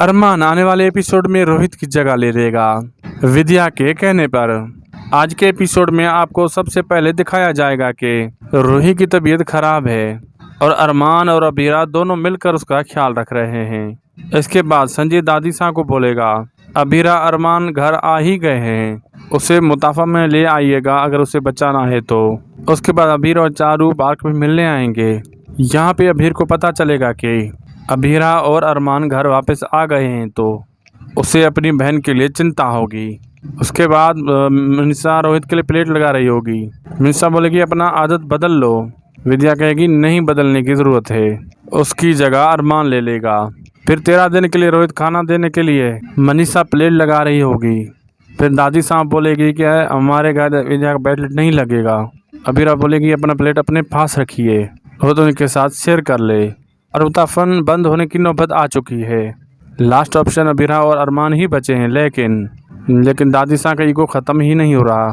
अरमान आने वाले एपिसोड में रोहित की जगह ले लेगा विद्या के कहने पर। आज के एपिसोड में आपको सबसे पहले दिखाया जाएगा कि रूही की तबीयत खराब है और अरमान और अबीरा दोनों मिलकर उसका ख्याल रख रहे हैं। इसके बाद संजय दादी साहब को बोलेगा, अबीरा अरमान घर आ ही गए हैं, उसे मुताफा में ले आइएगा अगर उसे बचाना है तो। उसके बाद अबीर और चारू पार्क में मिलने आएंगे। यहाँ पे अबीर को पता चलेगा कि अबीरा और अरमान घर वापस आ गए हैं तो उसे अपनी बहन के लिए चिंता होगी। उसके बाद मनीषा रोहित के लिए प्लेट लगा रही होगी। मनीषा बोलेगी अपना आदत बदल लो। विद्या कहेगी नहीं बदलने की ज़रूरत है, उसकी जगह अरमान ले लेगा। फिर 13 दिन के लिए रोहित खाना देने के लिए मनीषा प्लेट लगा रही होगी। फिर दादी साहब बोलेगी कि हमारे घर विद्या का प्लेट नहीं लगेगा। अबीरा बोलेगी अपना प्लेट अपने पास रखिए, रोहित उनके साथ शेयर कर ले। और मुताफन बंद होने की नौबत आ चुकी है। लास्ट ऑप्शन अबीरा और अरमान ही बचे हैं, लेकिन दादी साहब का ईगो ख़त्म ही नहीं हो रहा।